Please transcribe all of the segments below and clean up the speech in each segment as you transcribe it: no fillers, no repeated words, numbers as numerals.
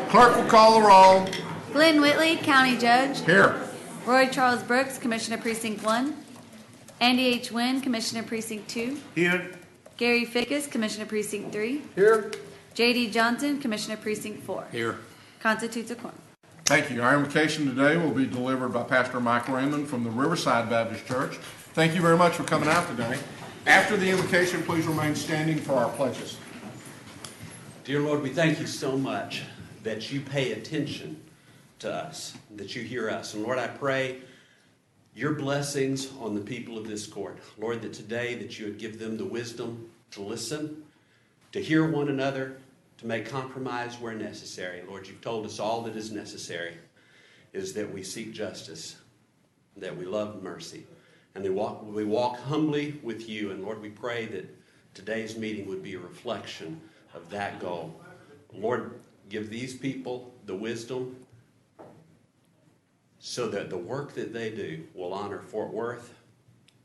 Clerk will call the roll. Glenn Whitley, County Judge. Here. Roy Charles Brooks, Commissioner Precinct 1. Andy H. Wynn, Commissioner Precinct 2. Here. Gary Fickus, Commissioner Precinct 3. Here. J.D. Johnson, Commissioner Precinct 4. Here. Constitutes a quorum. Thank you. Our invocation today will be delivered by Pastor Mike Raymond from the Riverside Baptist Church. Thank you very much for coming out today. After the invocation, please remain standing for our pledges. Dear Lord, we thank you so much that you pay attention to us, that you hear us. And Lord, I pray your blessings on the people of this court. Lord, that today that you would give them the wisdom to listen, to hear one another, to make compromise where necessary. Lord, you've told us all that is necessary is that we seek justice, that we love mercy, and we walk humbly with you. And Lord, we pray that today's meeting would be a reflection of that goal. Lord, give these people the wisdom so that the work that they do will honor Fort Worth,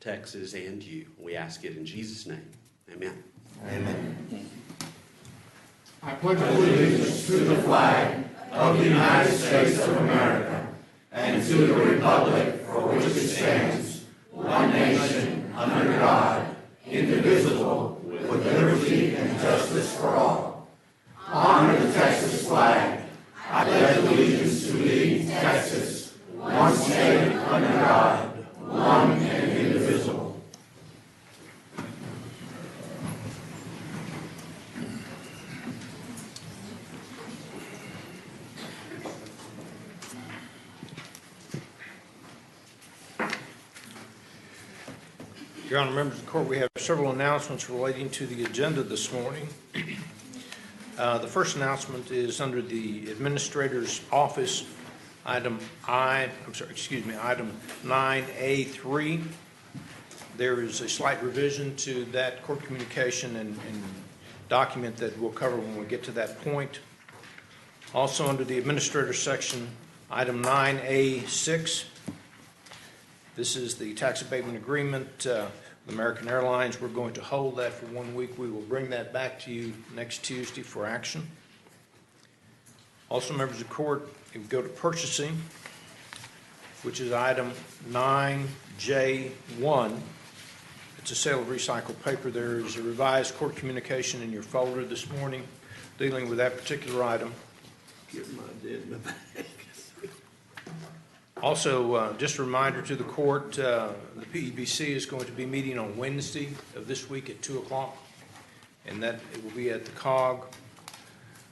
Texas, and you. We ask it in Jesus' name. Amen. Amen. I pledge allegiance to the flag of the United States of America and to the republic for which it stands, one nation, under God, indivisible, with liberty and justice for all. Honor the Texas flag. I pledge allegiance to thee, Texas, one state under God, one and indivisible. Your Honor, members of the court, we have several announcements relating to the agenda this morning. The first announcement is under the Administrator's Office, item 9A3. There is a slight revision to that court communication and document that we'll cover when we get to that point. Also under the Administrator's section, item 9A6. This is the tax abatement agreement with American Airlines. We're going to hold that for 1 week. We will bring that back to you next Tuesday for action. Also, members of the court, if we go to purchasing, which is item 9J1. It's a sale of recycled paper. There is a revised court communication in your folder this morning dealing with that particular item. Get my agenda back. Also, just a reminder to the court, the PEBC is going to be meeting on Wednesday of this week at 2 o'clock, and that it will be at the COG.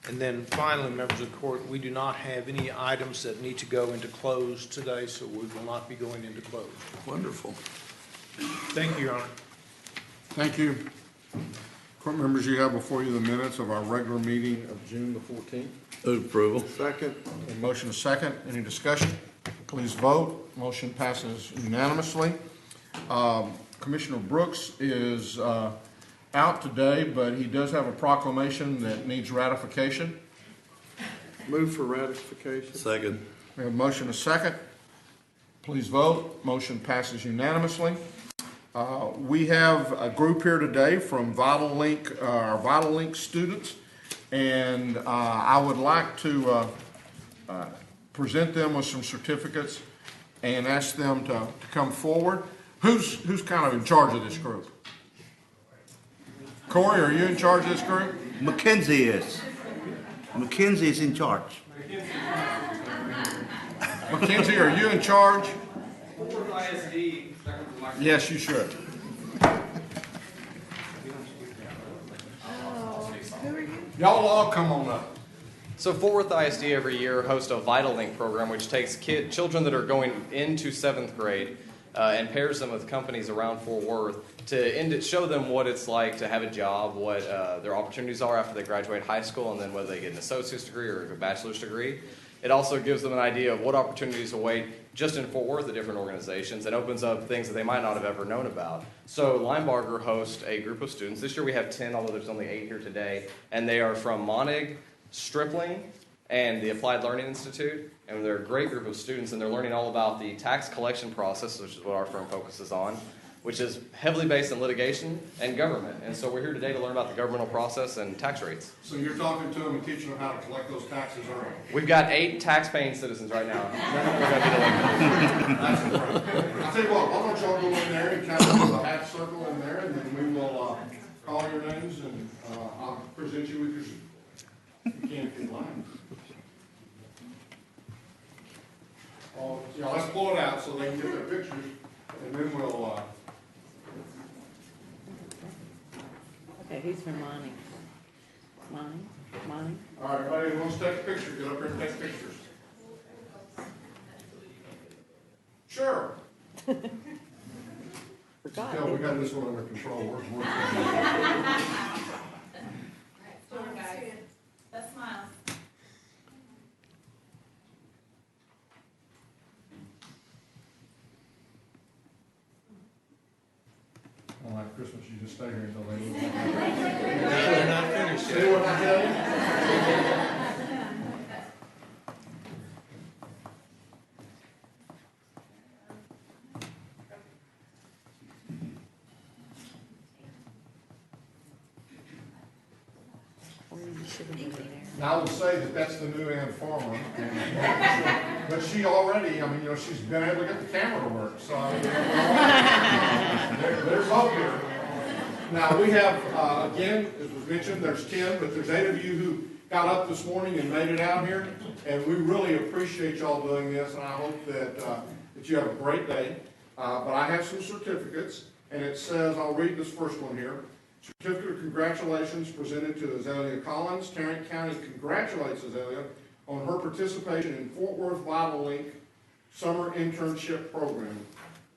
And then finally, members of the court, we do not have any items that need to go into close today, so we will not be going into close. Wonderful. Thank you, Your Honor. Thank you. Court members, you have before you the minutes of our regular meeting of June the 14th. Move approval. Second. A motion is second. Any discussion? Please vote. Motion passes unanimously. Commissioner Brooks is out today, but he does have a proclamation that needs ratification. Move for ratification. Second. We have a motion is second. Please vote. Motion passes unanimously. We have a group here today from VitalLink, our VitalLink students, and I would like to present them with some certificates and ask them to come forward. Who's kind of in charge of this group? Corey, are you in charge of this group? Mackenzie is. Mackenzie is in charge. Mackenzie, are you in charge? Yes, you should. Y'all all come on up. So Fort Worth ISD every year hosts a VitalLink program which takes children that are going into 7th grade and pairs them with companies around Fort Worth to show them what it's like to have a job, what their opportunities are after they graduate high school, and then whether they get an associate's degree or a bachelor's degree. It also gives them an idea of what opportunities await just in Fort Worth at different organizations and opens up things that they might not have ever known about. So Linebarger hosts a group of students. This year we have 10, although there's only 8 here today, and they are from Monig, Stripling, and the Applied Learning Institute, and they're a great group of students, and they're learning all about the tax collection process, which is what our firm focuses on, which is heavily based in litigation and government. And so we're here today to learn about the governmental process and tax rates. So you're talking to them and teaching them how to collect those taxes early? We've got 8 tax-paying citizens right now. None of them are going to be delinquent. That's incredible. I'll tell you what, why don't y'all go in there and kind of do a half circle in there, and then we will call your names, and I'll present you with your, you can't if you'd like. Yeah, let's pull it out so they can get their pictures, and then we'll, Okay, who's from Monty? Monty? all right, everybody who wants to take a picture, get up here and take pictures. Sure. Forgot. Yeah, we got this one under control. Where's working? Guys, that smile. Like Christmas, you just stay here until they leave. They're not finished See what I tell you? Now, I will say that that's the new Ann Farmer, but she already, I mean, you know, she's been able to get the camera to work, so I mean, there's hope here. Now, we have, again, as was mentioned, there's 10, but there's 8 of you who got up this morning and made it out here, and we really appreciate y'all doing this, and I hope that, that you have a great day. But I have some certificates, and it says, I'll read this first one here. Certificate of congratulations presented to Azalea Collins. Tarrant County congratulates Azalea on her participation in Fort Worth Vital Link Summer Internship Program,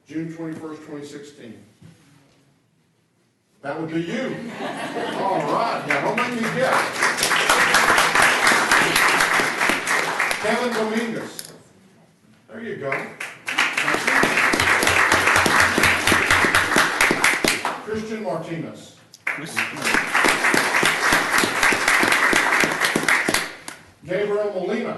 June 21st, 2016. That would be you. All right. Now, don't make me guess. Kevin Dominguez. There you go. Christian Martinez. Gabriel Molina.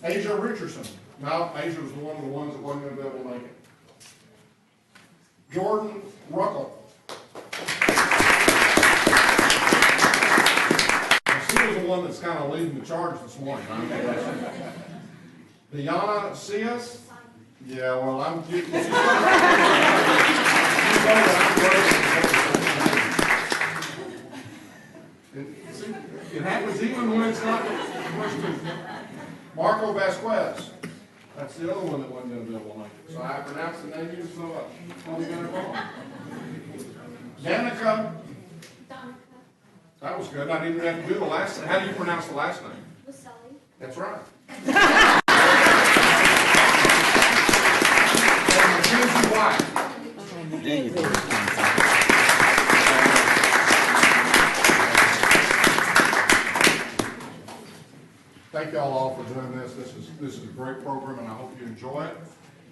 Asia Richardson. Now, Asia was one of the ones that wasn't going to be able to make it. Jordan Ruckle. She was the one that's kind of leading the charge this morning. Diana Cias. Yeah, well, I'm getting. It happens even when it's not the first two. Marco Vasquez. That's the other one that wasn't going to be able to make it. So I pronounced the name you so I probably got it wrong. Danica. That was good. I didn't even have to do the last name. How do you pronounce the last name? Vaselli. That's right. Mackenzie White. Thank y'all all for doing this. This is a great program, and I hope you enjoy it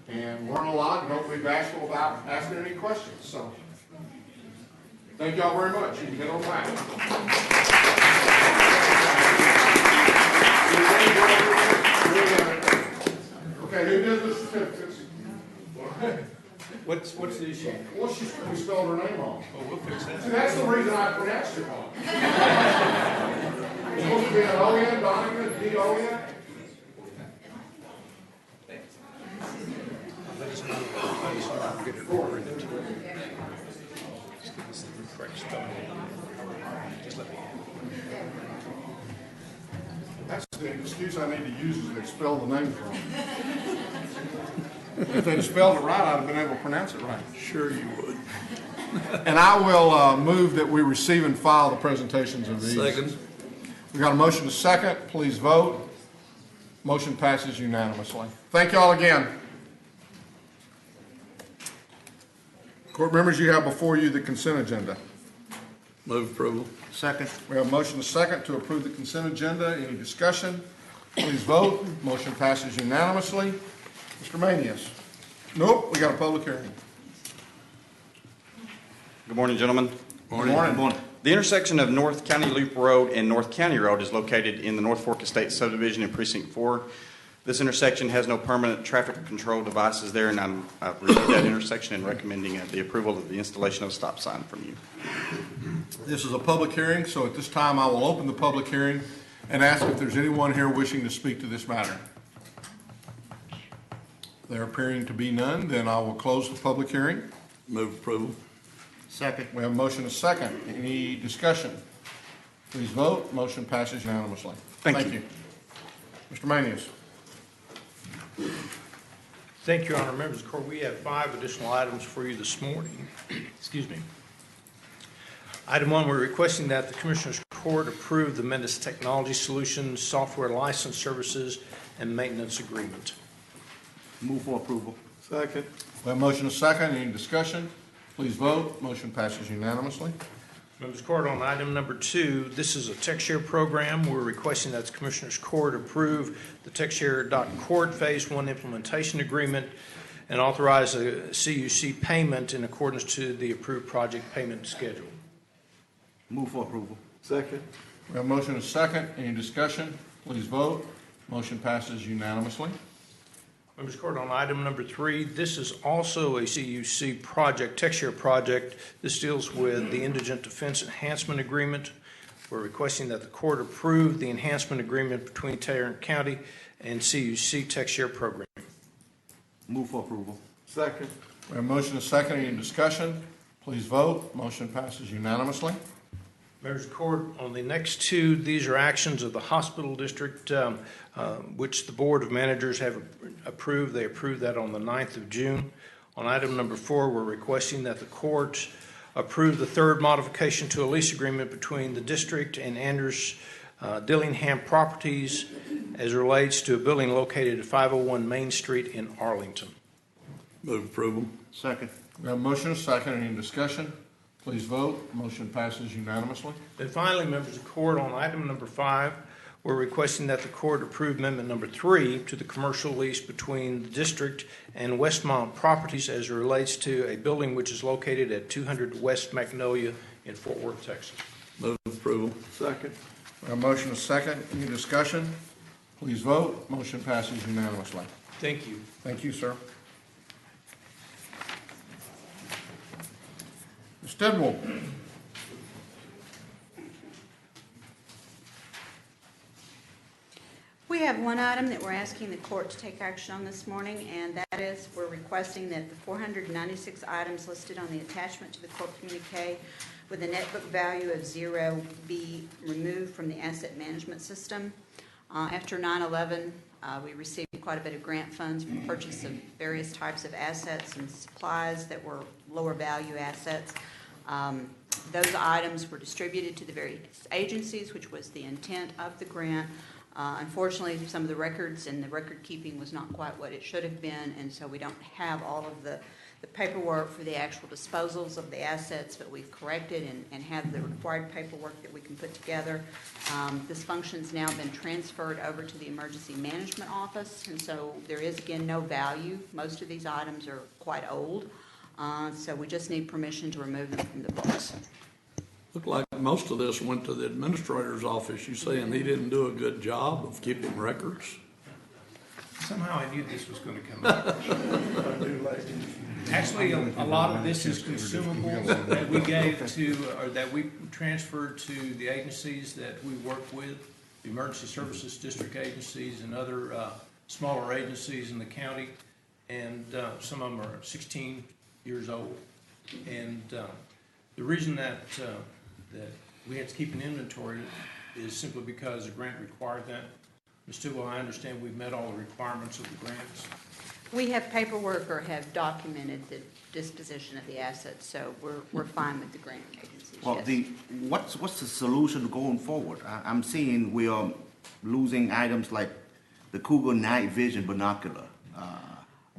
and learn a lot. And don't be bashful about asking any questions. So, thank y'all very much. You can get on back. Okay, who did the certificates? What's the issue? Well, we spelled her name wrong. Oh, we'll fix that. See, that's the reason I pronounced it wrong. It's supposed to be an O-N, Donica, D-O-N. Let us know. I'll get it printed. Just give us the correct spelling. Just let me. That's the excuse I need to use is they spelled the names wrong. If they'd spelled it right, I'd have been able to pronounce it right. Sure you would. And I will move that we receive and file the presentations of these. Second. We got a motion to second. Please vote. Motion passes unanimously. Thank you all again. Court members, you have before you the consent agenda. Move approval. Second. We have a motion to second to approve the consent agenda. Any discussion? Please vote. Motion passes unanimously. Mr. Manius. Nope, we got a public hearing. Good morning, gentlemen. Good morning. The intersection of North County Loop Road and North County Road is located in the North Fork Estates subdivision in Precinct 4. This intersection has no permanent traffic control devices there, and I've reviewed that intersection and recommending the approval of the installation of a stop sign from you. This is a public hearing, so at this time I will open the public hearing and ask if there's anyone here wishing to speak to this matter. There appearing to be none, then I will close the public hearing. Move approval. Second. We have a motion and a second. Any discussion? Please vote. Motion passes unanimously. Thank you. Mr. Manius. Thank you, Your Honor. Members of the court, we have 5 additional items for you this morning. Excuse me. Item 1, we're requesting that the Commissioners Court approve the Mendes Technology Solutions software license services and maintenance agreement. Move for approval. Second. We have a motion and a second. Any discussion? Please vote. Motion passes unanimously. Members of the court, on item number 2, this is a TechShare program. We're requesting that the Commissioners Court approve the TechShare.Court Phase 1 implementation agreement and authorize a CUC payment in accordance to the approved project payment schedule. Move for approval. Second. We have a motion and a second. Any discussion? Please vote. Motion passes unanimously. Members of the court, on item number 3, this is also a CUC project, TechShare project. This deals with the Indigent Defense Enhancement Agreement. We're requesting that the court approve the enhancement agreement between Tarrant County and CUC TechShare program. Move for approval. Second. We have a motion and a second. Any discussion? Please vote. Motion passes unanimously. Members of the court, on the next 2, these are actions of the hospital district, which the Board of Managers have approved. They approved that on the 9th of June. On item number 4, we're requesting that the court approve the 3rd modification to a lease agreement between the district and Anders Dillingham Properties as relates to a building located at 501 Main Street in Arlington. Move approval. Second. We have a motion and a second. Any discussion? Please vote. Motion passes unanimously. Then finally, members of the court, on item number 5, we're requesting that the court approve amendment number 3 to the commercial lease between the district and Westmont Properties as it relates to a building which is located at 200 West Magnolia in Fort Worth, Texas. Move approval. Second. We have a motion and a second. Any discussion? Please vote. Motion passes unanimously. Thank you. Thank you, sir. Ms. Tidwell. We have one item that we're asking the court to take action on this morning, and that is we're requesting that the 496 items listed on the attachment to the court communique with a net book value of 0 be removed from the asset management system. After 9/11, we received quite a bit of grant funds for the purchase of various types of assets and supplies that were lower value assets. Those items were distributed to the various agencies, which was the intent of the grant. Unfortunately, some of the records and the record keeping was not quite what it should have been, and so we don't have all of the paperwork for the actual disposals of the assets, but we've corrected and have the required paperwork that we can put together. This function's now been transferred over to the Emergency Management Office, and so there is, again, no value. Most of these items are quite old, so we just need permission to remove them from the books. Looked like most of this went to the administrator's office. You saying he didn't do a good job of keeping records? Somehow I knew this was going to come up. Actually, a lot of this is consumables that we gave to, or that we transferred to the agencies that we work with, the emergency services district agencies and other smaller agencies in the county. And some of them are 16 years old. And the reason that we had to keep an inventory is simply because the grant required that. Ms. Tidwell, I understand we've met all the requirements of the grants. We have paperwork or have documented the disposition of the assets, so we're fine with the grant agencies. Well, yes. what's the solution going forward? I'm seeing we are losing items like the Cougar night vision binocular,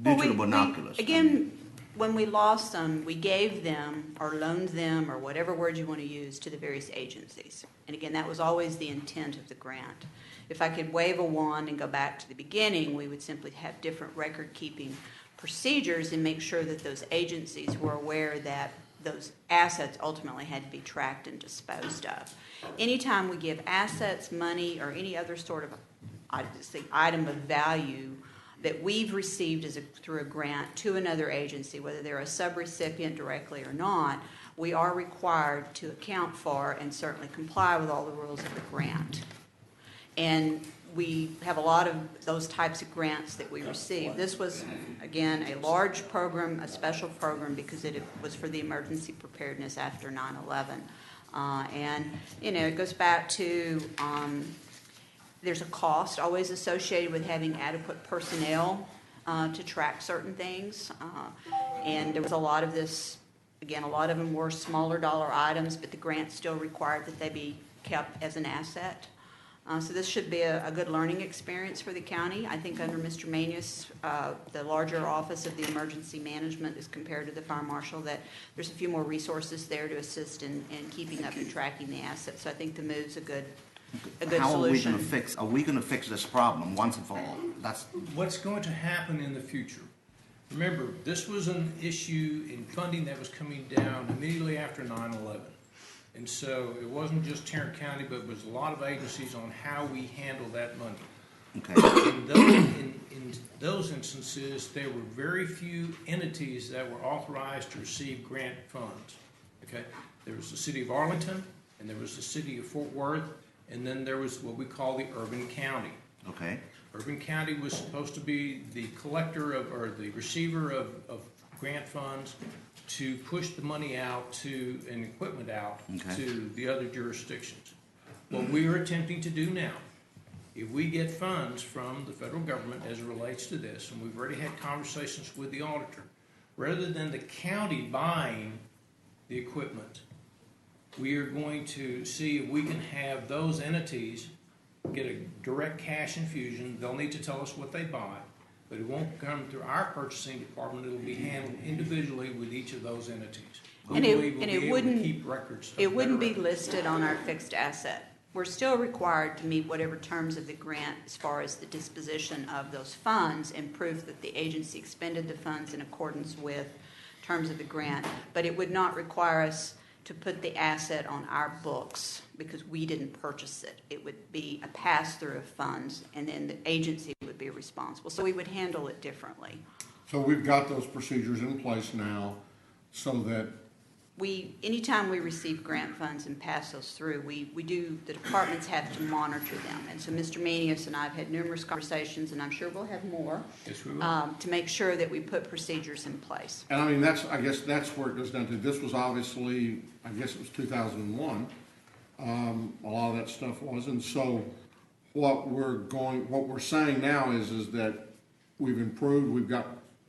digital binoculars. Again, when we lost them, we gave them or loaned them or whatever word you want to use to the various agencies. And again, that was always the intent of the grant. If I could wave a wand and go back to the beginning, we would simply have different record-keeping procedures and make sure that those agencies were aware that those assets ultimately had to be tracked and disposed of. Anytime we give assets, money, or any other sort of item of value that we've received through a grant to another agency, whether they're a subrecipient directly or not, we are required to account for and certainly comply with all the rules of the grant. And we have a lot of those types of grants that we receive. This was, again, a large program, a special program, because it was for the emergency preparedness after 9/11. And, it goes back to there's a cost always associated with having adequate personnel to track certain things. And there was a lot of this, again, a lot of them were smaller dollar items, but the grant still required that they be kept as an asset. So this should be a good learning experience for the county. I think under Mr. Manius, the larger office of the emergency management as compared to the fire marshal, that there's a few more resources there to assist in keeping up and tracking the assets. So I think the move's a good How solution. Are we gonna fix this problem once and for all? That's, What's going to happen in the future? Remember, this was an issue in funding that was coming down immediately after 9/11. And so it wasn't just Tarrant County, but it was a lot of agencies on how we handle that money. okay, In those instances, there were very few entities that were authorized to receive grant funds. Okay, there was the city of Arlington, and there was the city of Fort Worth, and then there was what we call the urban county. okay, Urban County was supposed to be the collector of, or the receiver of grant funds to push the money out to, and equipment out Okay. to the other jurisdictions. What we are attempting to do now, if we get funds from the federal government as it relates to this, and we've already had conversations with the auditor, rather than the county buying the equipment, we are going to see if we can have those entities get a direct cash infusion. They'll need to tell us what they buy, but it won't come through our purchasing department. It'll be handled individually with each of those entities. And We it- believe we'll and be it able wouldn't- to keep records. of It wouldn't better be records. listed on our fixed asset. We're still required to meet whatever terms of the grant as far as the disposition of those funds and proof that the agency expended the funds in accordance with terms of the grant. But it would not require us to put the asset on our books because we didn't purchase it. It would be a pass-through of funds, and then the agency would be responsible. So we would handle it differently. So we've got those procedures in place now so that, Anytime we receive grant funds and pass those through, the departments have to monitor them. And so Mr. Manius and I have had numerous conversations, and I'm sure we'll have more, Yes, we will. to make sure that we put procedures in place. and I mean, I guess that's where it goes down to. This was obviously, I guess it was 2001. A lot of that stuff was. And so what we're saying now is that we've improved,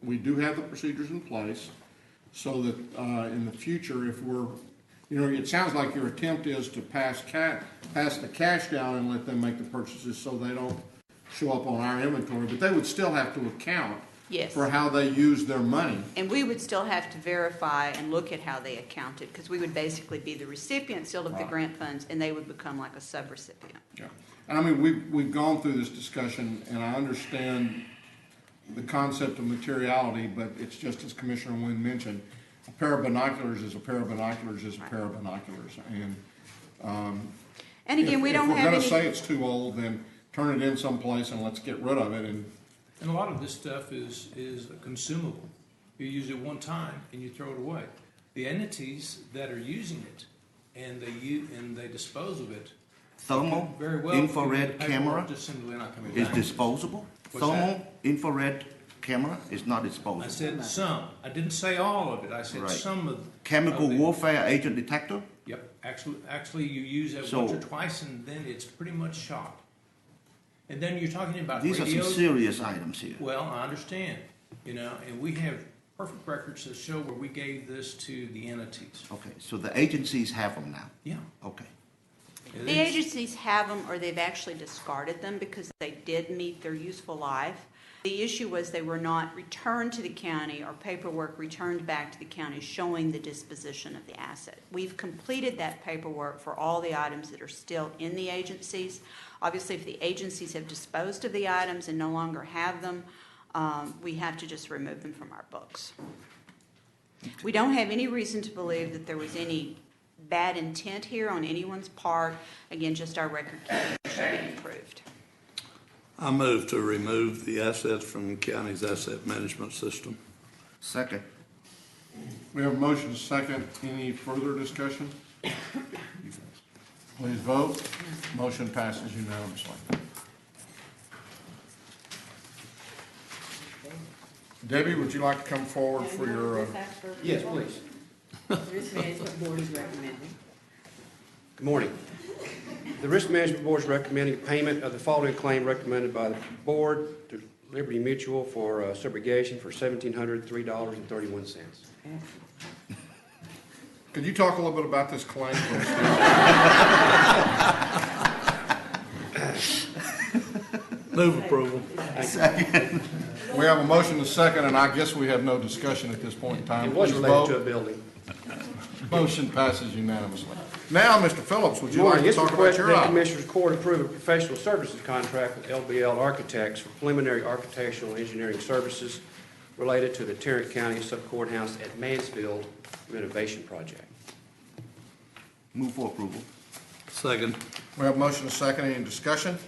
we do have the procedures in place so that, in the future, if it sounds like your attempt is to pass the cash down and let them make the purchases so they don't show up on our inventory, but they would still have to account Yes. for how they use their money. And we would still have to verify and look at how they accounted, because we would basically be the recipient still of the Right. grant funds, and they would become like a subrecipient. Yeah. And I mean, we've gone through this discussion, and I understand the concept of materiality, but it's just as Commissioner Wynn mentioned, a pair of binoculars is a pair of binoculars is a pair of binoculars. And And again, we don't if have we're gonna say any, it's too old, then turn it in someplace and let's get rid of it. And a lot of this stuff is consumable. You use it one time and you throw it away. The entities that are using it and they dispose of it thermal, very well. infrared paperwork camera just simply not coming is back. disposable. What's that? Thermal, infrared camera is not I disposable. said some. I didn't say all of it. I said Right. some of. Chemical of the- warfare agent detector, Yep. Actually, you use it So- once or twice, and then it's pretty much shot. And then you're talking about these are some radios. serious items here. Well, I understand, and we have perfect records that show where we gave this to the entities. Okay, so the agencies have them now. Yeah. Okay. the agencies have them, or they've actually discarded them because they did meet their useful life. The issue was they were not returned to the county or paperwork returned back to the county showing the disposition of the asset. We've completed that paperwork for all the items that are still in the agencies. Obviously, if the agencies have disposed of the items and no longer have them, we have to just remove them from our books. We don't have any reason to believe that there was any bad intent here on anyone's part. Again, just our record keeping should be improved. I move to remove the assets from the county's asset management system. Second. We have a motion, second. Any further discussion? Please vote. Motion passes unanimously. Debbie, would you like to come forward for your, Yes, please. The Risk Management Board is recommending. Good morning. The Risk Management Board is recommending payment of the following claim recommended by the board to Liberty Mutual for subrogation for $1,703.31. could you talk a little bit about this claim, please? Move approval. Second. We have a motion and a second, and I guess we have no discussion at this point in time. It was Please related to a vote. building. Motion passes unanimously. Now, Mr. Phillips, would Good you like morning. to It's talk about requested your that item? Commissioners Court approve a professional services contract with LBL Architects for preliminary architectural and engineering services related to the Tarrant County Subcourthouse at Mansfield renovation project. Move for approval. Second. We have a motion and a second. Any discussion?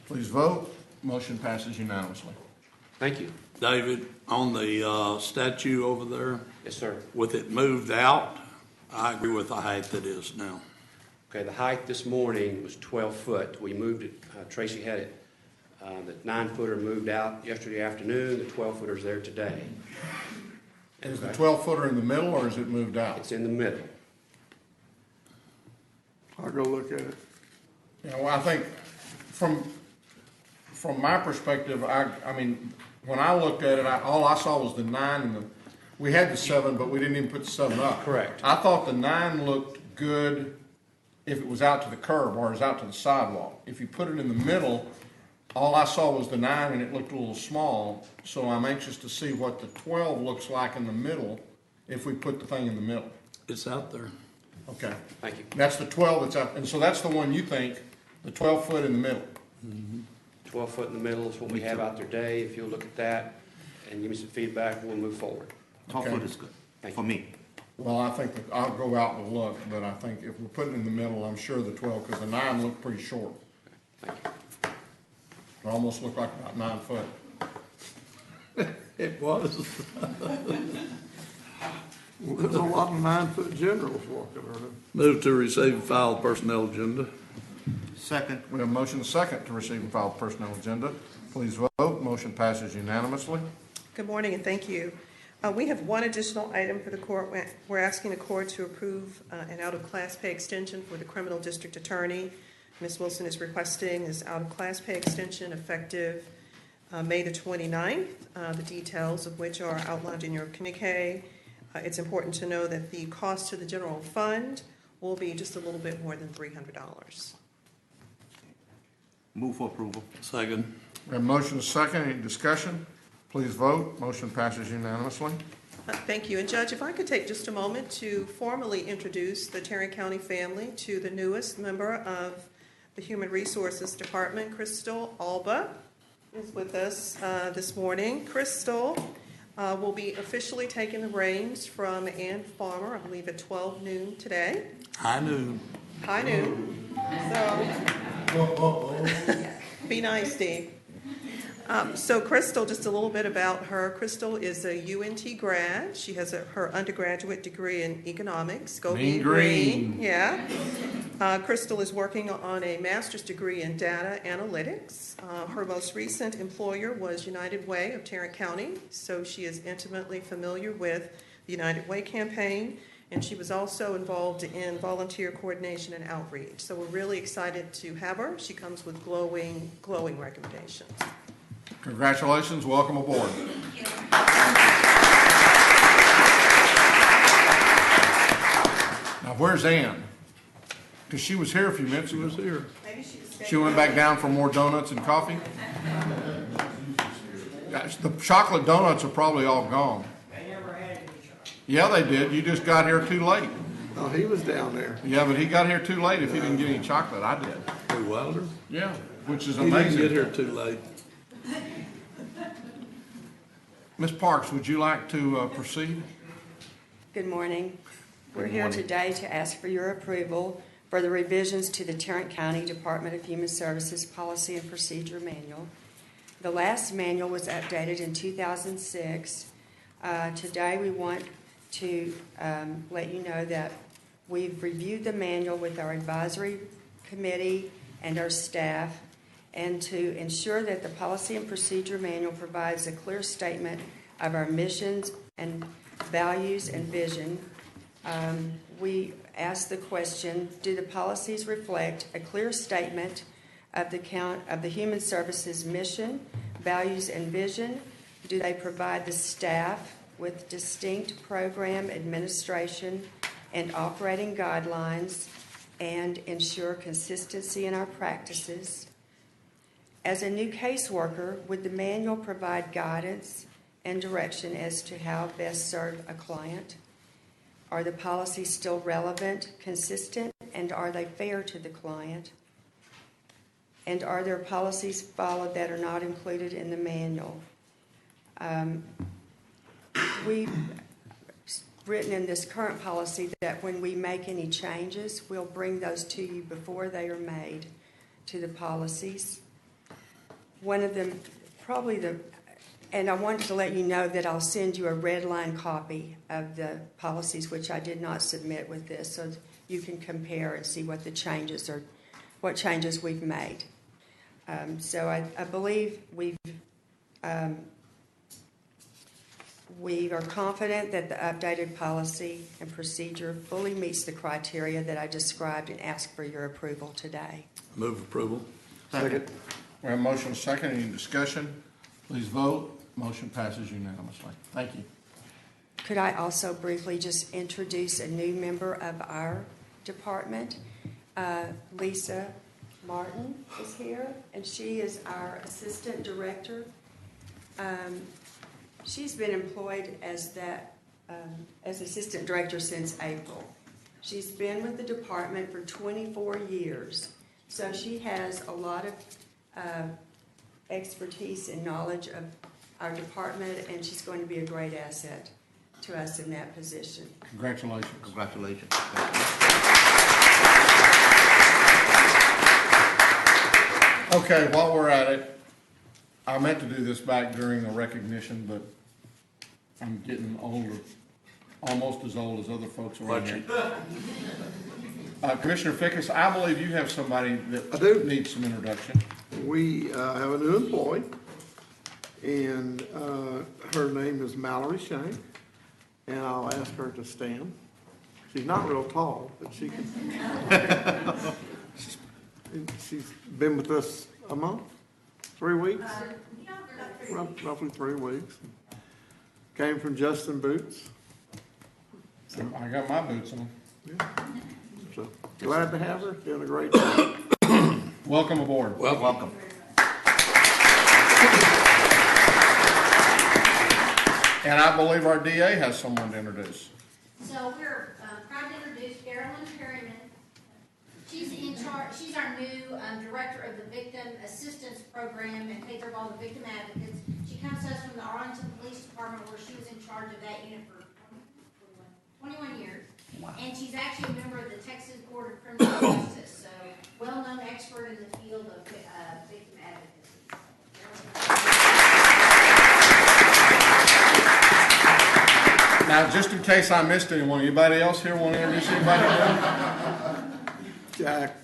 Please vote. Motion passes unanimously. Thank you. David, on the statue over there, Yes, sir. with it moved out, I agree with the height that is now. Okay, the height this morning was 12 foot. We moved it, Tracy had it, the 9-footer moved out yesterday afternoon, the 12-footer's there today. Is the 12-footer in the middle, or is it moved out? It's in the middle. I'll go look at it. You know, I think from my perspective, I mean, when I looked at it, all I saw was the 9 and we had the 7, but we didn't even put the 7 up. Correct. I thought the 9 looked good if it was out to the curb or it was out to the sidewalk. If you put it in the middle, all I saw was the 9 and it looked a little small. So I'm anxious to see what the 12 looks like in the middle if we put the thing in the middle. It's out there. Okay. Thank you. That's the 12 that's up, and so that's the one you think, the 12-foot in the middle. 12 foot in the middle is what we have out there today. If you'll look at that and give me some feedback, we'll move forward. 12 Okay. foot is good Thank for me. Well, I think that I'll go out and look, but I think if we're putting it in the middle, I'm sure the 12, because the 9 looked pretty short. Thank you. It almost looked like about 9 foot. It was. There's a lot of 9-foot generals walking around. Move to receive and file personnel agenda. Second. We have a motion and a second to receive and file personnel agenda. Please vote. Motion passes unanimously. Good morning and thank you. We have one additional item for the court. We're asking the court to approve an out-of-class pay extension for the criminal district attorney. Ms. Wilson is requesting this out-of-class pay extension effective May the 29th, the details of which are outlined in your communique. It's important to know that the cost to the general fund will be just a little bit more than $300. Move for approval. Second. We have a motion and a second. Any discussion? Please vote. Motion passes unanimously. Thank you. And Judge, if I could take just a moment to formally introduce the Tarrant County family to the newest member of the Human Resources Department. Crystal Alba is with us this morning. Crystal will be officially taking the reins from Ann Farmer, I believe at 12 noon today. High noon. High noon. So, be nice, Steve. So Crystal, just a little bit about her. Crystal is a UNT grad. She has her undergraduate degree in economics. Go Mean Green. Yeah. Crystal is working on a master's degree in data analytics. Her most recent employer was United Way of Tarrant County, so she is intimately familiar with the United Way campaign, and she was also involved in volunteer coordination and outreach. So we're really excited to have her. She comes with glowing recommendations. Congratulations. Welcome aboard. Now, where's Ann? Because she was here a few minutes ago. She was here. She went back down for more donuts and coffee? The chocolate donuts are probably all gone. Yeah, they did. You just got here too late. Oh, he was down there. Yeah, but he got here too late if he didn't get any chocolate. I did. Hey, Wilder? Yeah, which is He didn't amazing. get here too late. Ms. Parks, would you like to proceed? Good morning. We're here today to ask for your approval for the revisions to the Tarrant County Department of Human Services Policy and Procedure Manual. The last manual was updated in 2006. Today we want to let you know that we've reviewed the manual with our advisory committee and our staff, and to ensure that the Policy and Procedure Manual provides a clear statement of our missions and values and vision. We ask the question, do the policies reflect a clear statement of the Human Services mission, values, and vision? Do they provide the staff with distinct program administration and operating guidelines and ensure consistency in our practices? As a new caseworker, would the manual provide guidance and direction as to how best serve a client? Are the policies still relevant, consistent, and are they fair to the client? And are there policies followed that are not included in the manual? We've written in this current policy that when we make any changes, we'll bring those to you before they are made to the policies. One of them, and I wanted to let you know that I'll send you a red line copy of the policies, which I did not submit with this, so you can compare and see what the changes are, what changes we've made. So I believe we are confident that the updated policy and procedure fully meets the criteria that I described and ask for your approval today. Move approval. Second. We have a motion second. Any discussion? Please vote. Motion passes unanimously. Thank you. Could I also briefly just introduce a new member of our department? Lisa Martin is here, and she is our assistant director. She's been employed as assistant director since April. She's been with the department for 24 years, so she has a lot of expertise and knowledge of our department, and she's going to be a great asset to us in that position. Congratulations. Congratulations. Okay, while we're at it, I meant to do this back during the recognition, but I'm getting older, almost as old as other folks around here. Commissioner Fickus, I believe you have somebody that needs some introduction. We have a new employee, and her name is Mallory Shank, and I'll ask her to stand. She's not real tall, but she can. She's been with us a month, 3 weeks, roughly 3 weeks. Came from Justin Boots. I got my boots on. Yeah. So glad to have her. Doing a great job. Welcome aboard. Welcome. And I believe our DA has someone to introduce. So we're proud to introduce Carolyn Perryman. She's in charge. She's our new director of the Victim Assistance Program and takes care of all the victim advocates. She comes to us from the Arlington Police Department, where she was in charge of that unit for 21 years. Wow. And she's actually a member of the Texas Board of Criminal Justice, so well-known expert in the field of victim advocacy. Now, just in case I missed anyone, anybody else here want to introduce anybody new? Jack.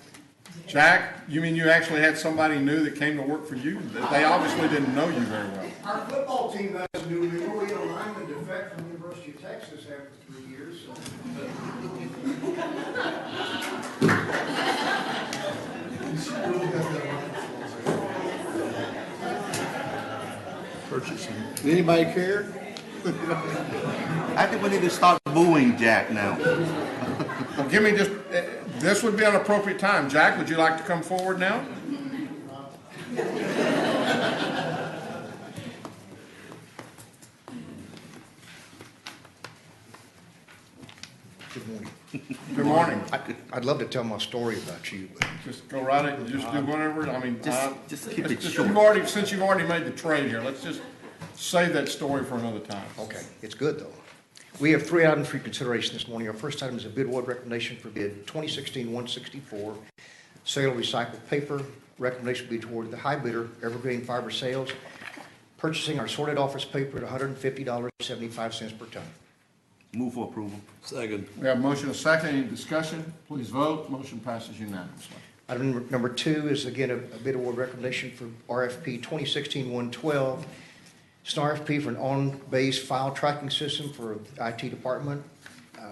Jack, you mean you actually had somebody new that came to work for you? They obviously didn't know you very well. Our football team has a new member. We had a lineman defect from the University of Texas after 3 years. So. Purchasing. Anybody care? I think we need to start booing Jack now. Well, give me just, this would be an appropriate time. Jack, would you like to come forward now? Good morning. Good morning. I'd love to tell my story about you, but just go right ahead. Just do whatever. I mean, just keep it short. Since you've already made the trade here, let's just save that story for another time. Okay, it's good though. We have 3 items for your consideration this morning. Our first item is a bid award recommendation for bid 2016-164, sale of recycled paper. Recommendation will be toward the high bidder, Evergreen Fiber Sales, purchasing our sorted office paper at $150.75 per ton. Move for approval. Second. We have a motion and a second. Any discussion? Please vote. Motion passes unanimously. Item number 2 is again a bid award recommendation for RFP 2016-112. It's an RFP for an on-base file tracking system for the IT department.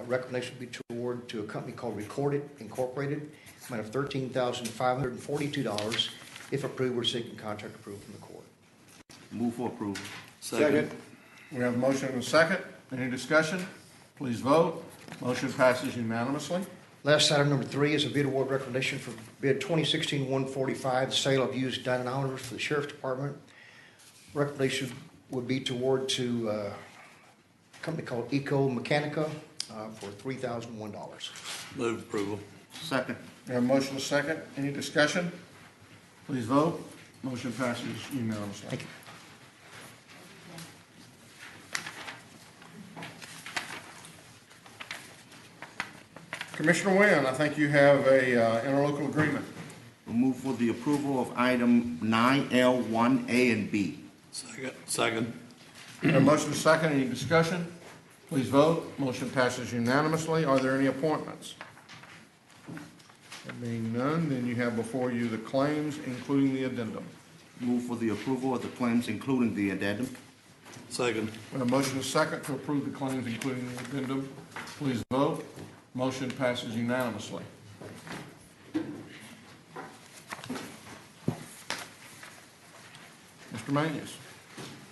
Recommendation would be toward to a company called Recorded Incorporated, amount of $13,542. If approved, we're seeking contract approval from the court. Move for approval. Second. We have a motion and a second. Any discussion? Please vote. Motion passes unanimously. Last item number 3 is a bid award recommendation for bid 2016-145, the sale of used dynamometers for the Sheriff's Department. Recommendation would be toward to a company called Eco Mechanica for $3,001. Move approval. Second. We have a motion and a second. Any discussion? Please vote. Motion passes unanimously. Thank you. Commissioner Wynn, I think you have a interlocal agreement. Move for the approval of item 9L1A and B. Second. We have a motion and a second. Any discussion? Please vote. Motion passes unanimously. Are there any appointments? There being none, then you have before you the claims, including the addendum. Move for the approval of the claims, including the addendum. Second. We have a motion and a second to approve the claims, including the addendum. Please vote. Motion passes unanimously. Mr. Manius.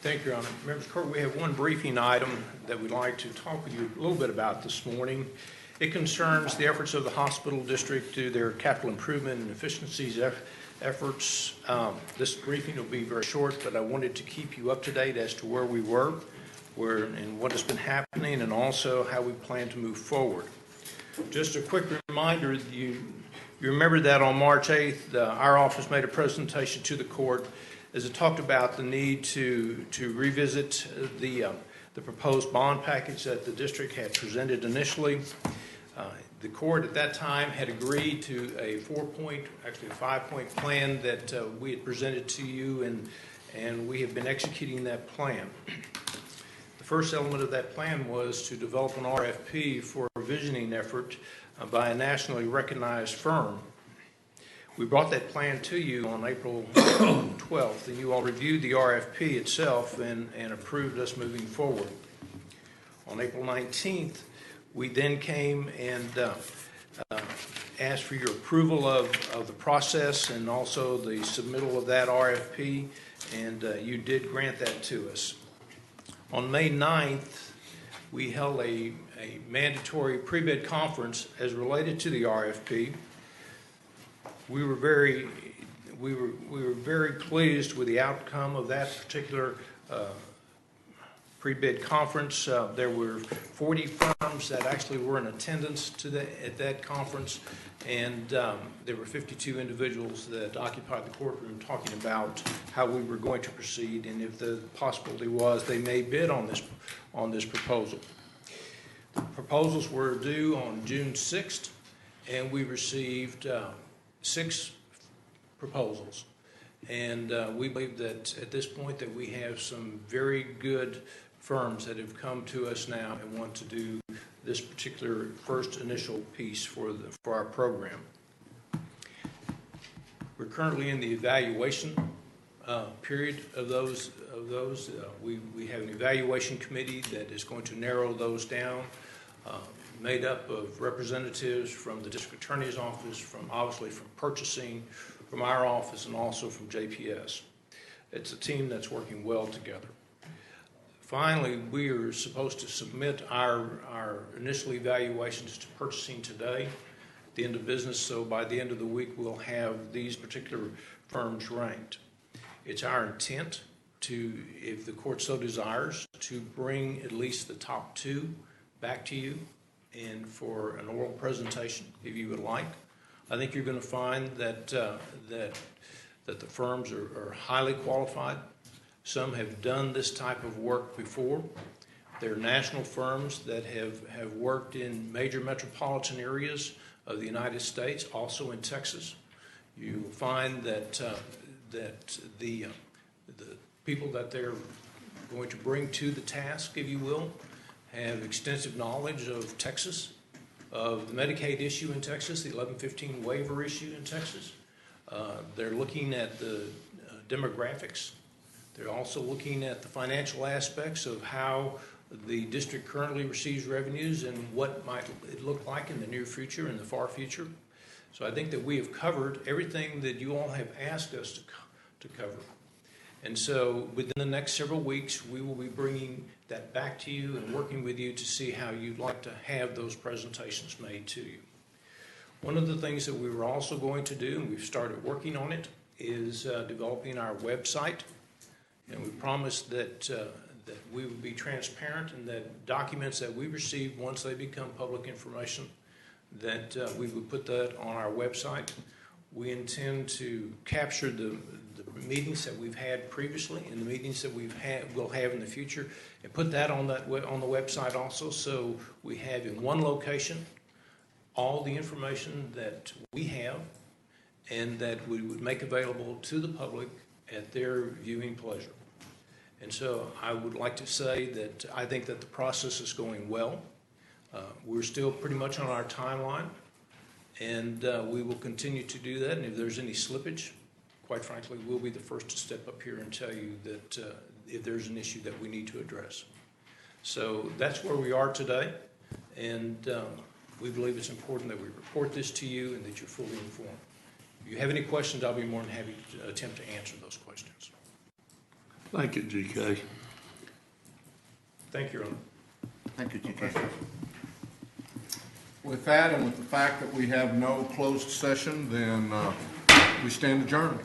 Thank you, Your Honor. Members of the Court, we have one briefing item that we'd like to talk with you a little bit about this morning. It concerns the efforts of the hospital district to their capital improvement and efficiencies efforts. This briefing will be very short, but I wanted to keep you up to date as to where we were, and what has been happening, and also how we plan to move forward. Just a quick reminder, you remember that on March 8th, our office made a presentation to the court as it talked about the need to revisit the proposed bond package that the district had presented initially. The court at that time had agreed to a 5-point plan that we had presented to you, and we have been executing that plan. The first element of that plan was to develop an RFP for a visioning effort by a nationally recognized firm. We brought that plan to you on April 12th, and you all reviewed the RFP itself and approved us moving forward. On April 19th, we then came and asked for your approval of the process and also the submittal of that RFP, and you did grant that to us. On May 9th, we held a mandatory pre-bid conference as related to the RFP. We were very pleased with the outcome of that particular pre-bid conference. There were 40 firms that actually were in attendance at that conference, and there were 52 individuals that occupied the courtroom talking about how we were going to proceed, and if the possibility was they may bid on this proposal. The proposals were due on June 6th, and we received 6 proposals. And we believe that at this point that we have some very good firms that have come to us now and want to do this particular first initial piece for our program. We're currently in the evaluation period of those. We have an evaluation committee that is going to narrow those down, made up of representatives from the district attorney's office, obviously from purchasing, from our office, and also from JPS. It's a team that's working well together. Finally, we are supposed to submit our initial evaluations to purchasing today, at the end of business, so by the end of the week we'll have these particular firms ranked. It's our intent to, if the court so desires, to bring at least the top 2 back to you and for an oral presentation, if you would like. I think you're going to find that the firms are highly qualified. Some have done this type of work before. They're national firms that have worked in major metropolitan areas of the United States, also in Texas. You find that the people that they're going to bring to the task, if you will, have extensive knowledge of Texas, of the Medicaid issue in Texas, the 1115 waiver issue in Texas. They're looking at the demographics. They're also looking at the financial aspects of how the district currently receives revenues and what might it look like in the near future and the far future. So I think that we have covered everything that you all have asked us to cover. And so within the next several weeks, we will be bringing that back to you and working with you to see how you'd like to have those presentations made to you. One of the things that we were also going to do, and we've started working on it, is developing our website. And we promised that we would be transparent and that documents that we receive, once they become public information, that we would put that on our website. We intend to capture the meetings that we've had previously and the meetings that we'll have in the future, and put that on the website also, so we have in one location all the information that we have and that we would make available to the public at their viewing pleasure. And so I would like to say that I think that the process is going well. We're still pretty much on our timeline, and we will continue to do that. And if there's any slippage, quite frankly, we'll be the first to step up here and tell you that if there's an issue that we need to address. So that's where we are today, and we believe it's important that we report this to you and that you're fully informed. If you have any questions, I'll be more than happy to attempt to answer those questions. Thank you, GK. Thank you, Your Honor. Thank you, GK. With that, and with the fact that we have no closed session, then we stand adjourned.